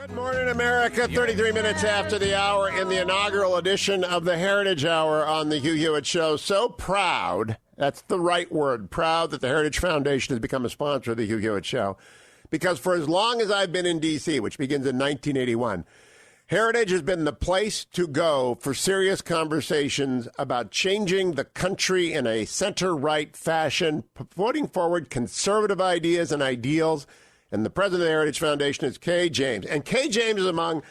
Good morning, America. 33 minutes after the hour in the inaugural edition of the Heritage Hour on the Hugh Hewitt Show. So proud, that's the right word, proud that the Heritage Foundation has become a sponsor of the Hugh Hewitt Show. Because for as long as I've been in D.C., which begins in 1981, Heritage has been the place to go for serious conversations about changing the country in a center-right fashion, putting forward conservative ideas and ideals. And the president of the Heritage Foundation is Kay James. And Kay James is among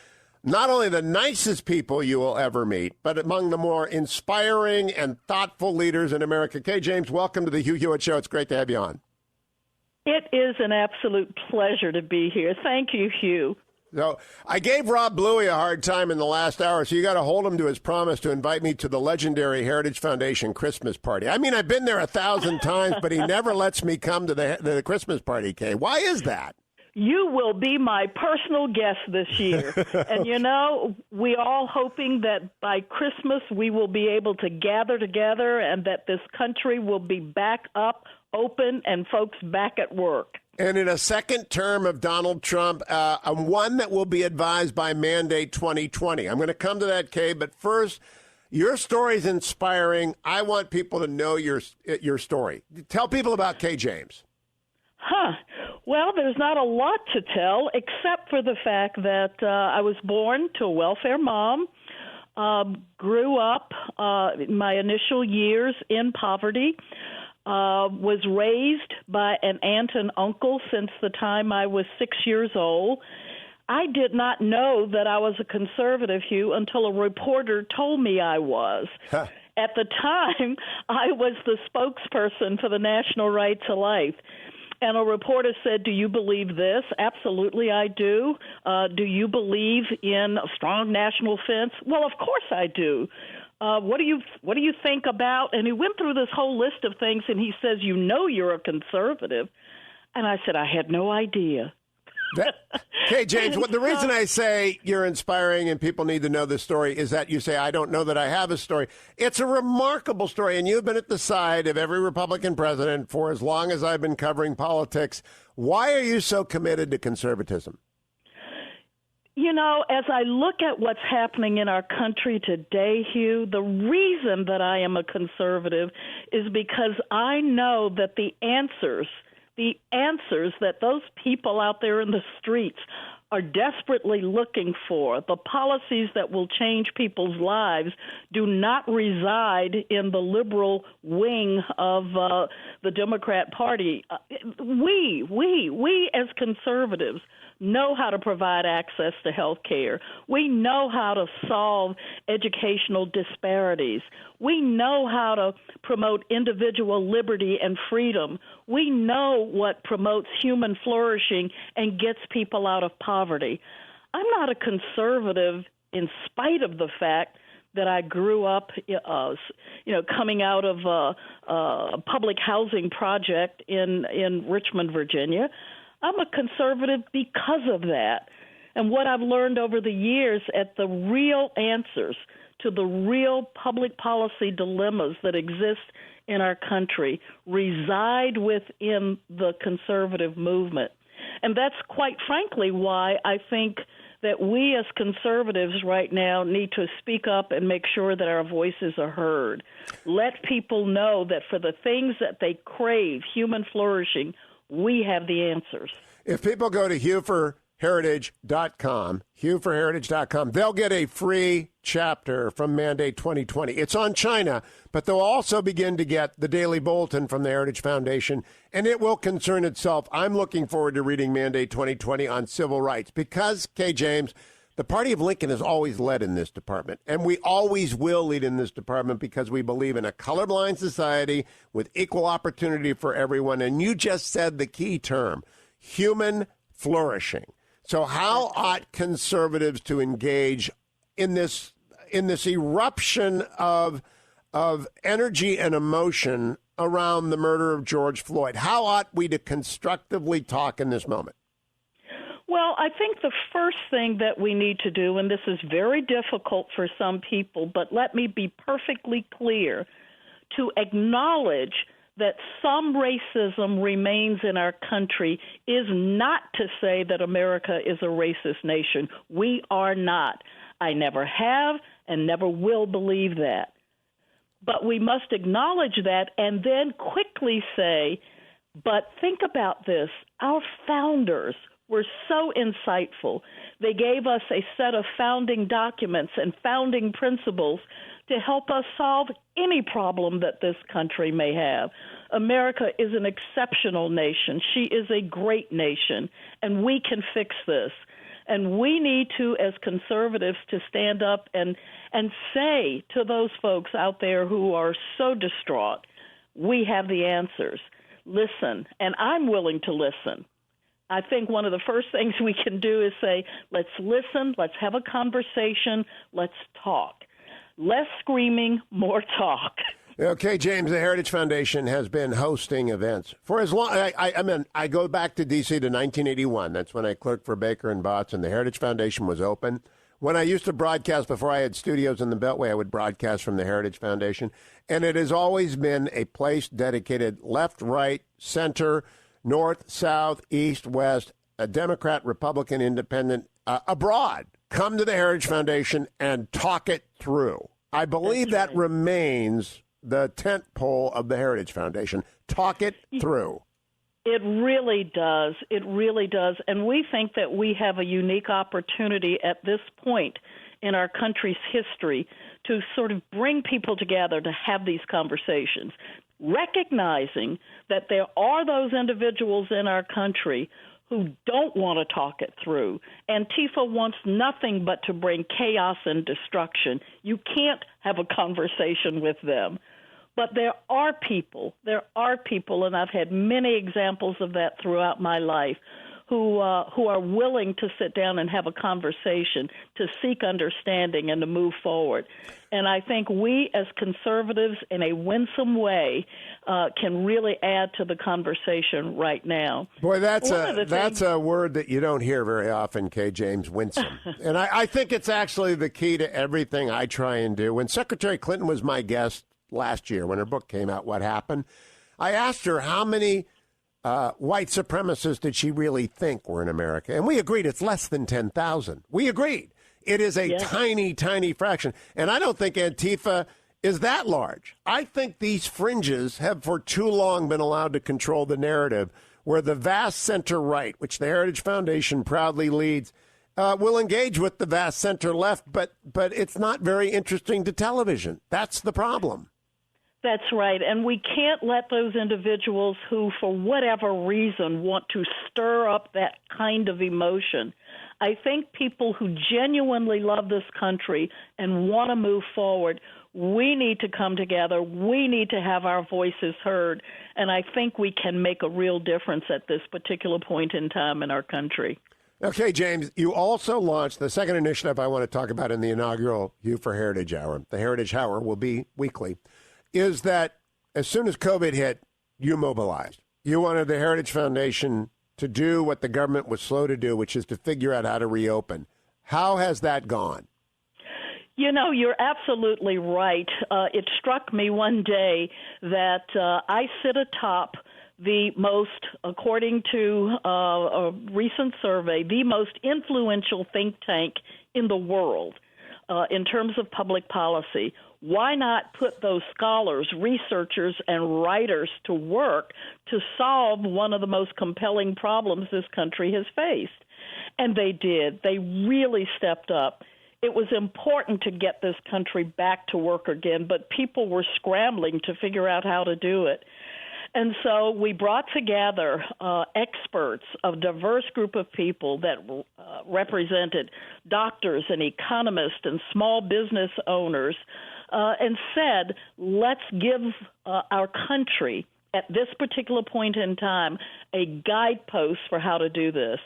not only the nicest people you will ever meet, but among the more inspiring and thoughtful leaders in America. Kay James, welcome to the Hugh Hewitt Show. It's great to have you on. It is an absolute pleasure to be here. Thank you, Hugh. So I gave Rob Bluey a hard time in the last hour, so you got to hold him to his promise to invite me to the legendary Heritage Foundation Christmas party. I mean, I've been there 1,000 times, but he never lets me come to the Christmas party, Kay. Why is that? You will be my personal guest this year. And, you know, we're all hoping that by Christmas we will be able to gather together and that this country will be back up, open, and folks back at work. And in a second term of Donald Trump, one that will be advised by Mandate 2020. I'm going to come to that, Kay, but first, your story is inspiring. I want people to know your story. Tell people about Kay James. Well, there's not a lot to tell except for the fact that I was born to a welfare mom, grew up in my initial years in poverty, was raised by an aunt and uncle since the time I was 6 years old. I did not know that I was a conservative, Hugh, until a reporter told me I was. At the time, I was the spokesperson for the National Right to Life. And a reporter said, "Do you believe this?" "Absolutely, I do." "Do you believe in a strong national defense?" "Well, of course I do." What do you think about? And he went through this whole list of things, and he says, "You know you're a conservative." And I said, "I had no idea." Hey, James, the reason I say you're inspiring and people need to know this story is that you say, "I don't know that I have a story." It's a remarkable story, and you've been at the side of every Republican president for as long as I've been covering politics. Why are you so committed to conservatism? You know, as I look at what's happening in our country today, Hugh, the reason that I am a conservative is because I know that the answers that those people out there in the streets are desperately looking for, the policies that will change people's lives, do not reside in the liberal wing of the Democrat Party. We as conservatives know how to provide access to health care. We know how to solve educational disparities. We know how to promote individual liberty and freedom. We know what promotes human flourishing and gets people out of poverty. I'm not a conservative in spite of the fact that I grew up, coming out of a public housing project in Richmond, Virginia. I'm a conservative because of that. And what I've learned over the years at the real answers to the real public policy dilemmas that exist in our country reside within the conservative movement. And that's quite frankly why I think that we as conservatives right now need to speak up and make sure that our voices are heard. Let people know that for the things that they crave, human flourishing, we have the answers. If people go to HughForHeritage.com, they'll get a free chapter from Mandate 2020. It's on China, but they'll also begin to get the Daily Bulletin from the Heritage Foundation, and it will concern itself. I'm looking forward to reading Mandate 2020 on civil rights because, Kay James, the party of Lincoln has always led in this department, and we always will lead in this department because we believe in a colorblind society with equal opportunity for everyone. And you just said the key term, human flourishing. So how ought conservatives to engage in this eruption of energy and emotion around the murder of George Floyd? How ought we to constructively talk in this moment? Well, I think the first thing that we need to do, and this is very difficult for some people, but let me be perfectly clear, to acknowledge that some racism remains in our country is not to say that America is a racist nation. We are not. I never have and never will believe that. But we must acknowledge that and then quickly say, but think about this. Our founders were so insightful. They gave us a set of founding documents and founding principles to help us solve any problem that this country may have. America is an exceptional nation. She is a great nation, and we can fix this. And we need to, as conservatives, to stand up and say to those folks out there who are so distraught, we have the answers. Listen, and I'm willing to listen. I think one of the first things we can do is say, let's listen, let's have a conversation, let's talk. Less screaming, more talk. Okay, James, the Heritage Foundation has been hosting events for as long. I go back to D.C. to 1981. That's when I clerked for Baker and Botts, and the Heritage Foundation was open. When I used to broadcast before I had studios in the Beltway, I would broadcast from the Heritage Foundation, and it has always been a place dedicated left, right, center, north, south, east, west, a Democrat, Republican, independent, abroad. Come to the Heritage Foundation and talk it through. I believe that remains the tent pole of the Heritage Foundation. Talk it through. It really does. It really does. And we think that we have a unique opportunity at this point in our country's history to sort of bring people together to have these conversations, recognizing that there are those individuals in our country who don't want to talk it through. Antifa wants nothing but to bring chaos and destruction. You can't have a conversation with them. But there are people, and I've had many examples of that throughout my life, who are willing to sit down and have a conversation, to seek understanding and to move forward. And I think we as conservatives, in a winsome way, can really add to the conversation right now. Boy, that's a word that you don't hear very often, Kay James, winsome. And I think it's actually the key to everything I try and do. When Secretary Clinton was my guest last year, when her book came out, What Happened, I asked her how many white supremacists did she really think were in America? And we agreed it's less than 10,000. We agreed. It is a tiny, tiny fraction. And I don't think Antifa is that large. I think these fringes have for too long been allowed to control the narrative, where the vast center right, which the Heritage Foundation proudly leads, will engage with the vast center left, but it's not very interesting to television. That's the problem. That's right. And we can't let those individuals who, for whatever reason, want to stir up that kind of emotion. I think people who genuinely love this country and want to move forward, we need to come together. We need to have our voices heard. And I think we can make a real difference at this particular point in time in our country. Okay, James, you also launched the second initiative I want to talk about in the inaugural Hugh for Heritage Hour. The Heritage Hour will be weekly. Is that as soon as COVID hit, you mobilized. You wanted the Heritage Foundation to do what the government was slow to do, which is to figure out how to reopen. How has that gone? You know, you're absolutely right. It struck me one day that I sit atop the most, according to a recent survey, the most influential think tank in the world in terms of public policy. Why not put those scholars, researchers, and writers to work to solve one of the most compelling problems this country has faced? And they did. They really stepped up. It was important to get this country back to work again, but people were scrambling to figure out how to do it. And so we brought together experts, a diverse group of people that represented doctors and economists and small business owners, and said, let's give our country at this particular point in time a guidepost for how to do this.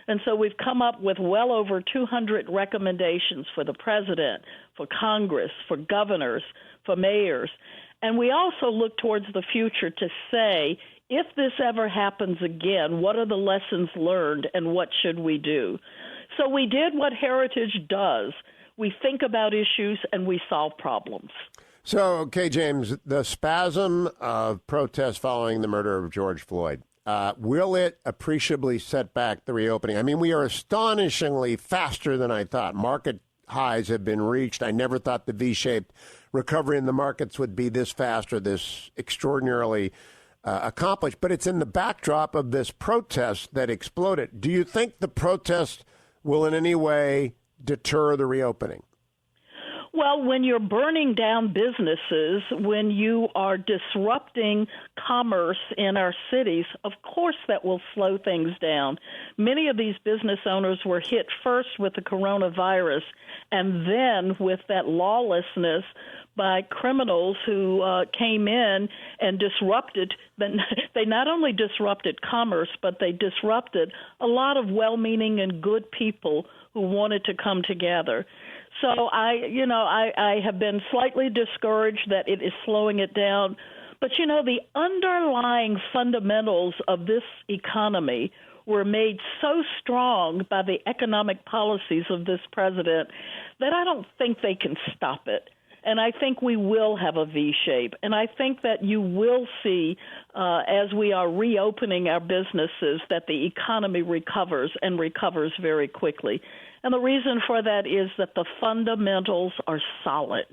And so we've come up with well over 200 recommendations for the president, for Congress, for governors, for mayors. And we also look towards the future to say, if this ever happens again, what are the lessons learned and what should we do? So we did what Heritage does. We think about issues and we solve problems. So, okay, James, the spasm of protests following the murder of George Floyd, will it appreciably set back the reopening? I mean, we are astonishingly faster than I thought. Market highs have been reached. I never thought the V-shaped recovery in the markets would be this fast or this extraordinarily accomplished. But it's in the backdrop of this protest that exploded. Do you think the protest will in any way deter the reopening? Well, when you're burning down businesses, when you are disrupting commerce in our cities, of course that will slow things down. Many of these business owners were hit first with the coronavirus and then with that lawlessness by criminals who came in and disrupted. They not only disrupted commerce, but they disrupted a lot of well-meaning and good people who wanted to come together. So I have been slightly discouraged that it is slowing it down. But, the underlying fundamentals of this economy were made so strong by the economic policies of this president that I don't think they can stop it. And I think we will have a V shape. And I think that you will see, as we are reopening our businesses, that the economy recovers and recovers very quickly. And the reason for that is that the fundamentals are solid.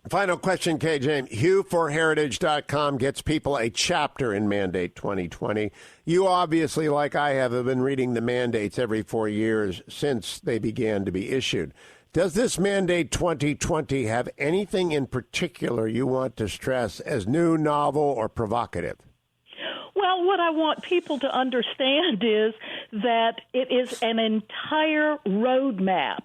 Final question, K. James. HughForHeritage.com gets people a chapter in Mandate 2020. You obviously, like I have been reading the mandates every 4 years since they began to be issued. Does this Mandate 2020 have anything in particular you want to stress as new, novel, or provocative? Well, what I want people to understand is that it is an entire roadmap.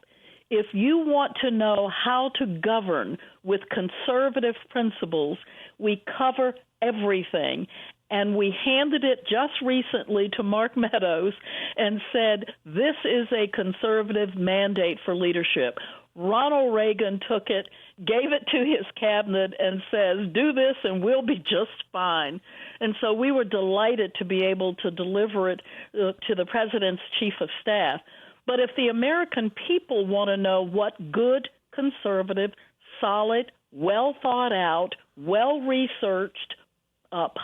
If you want to know how to govern with conservative principles, we cover everything. And we handed it just recently to Mark Meadows and said, this is a conservative mandate for leadership. Ronald Reagan took it, gave it to his cabinet, and says, do this and we'll be just fine. And so we were delighted to be able to deliver it to the president's chief of staff. But if the American people want to know what good, conservative, solid, well thought out, well researched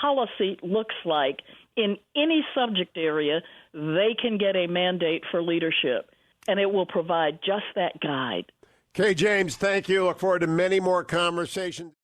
policy looks like in any subject area, they can get a mandate for leadership, and it will provide just that guide. Kay James, thank you. Look forward to many more conversations.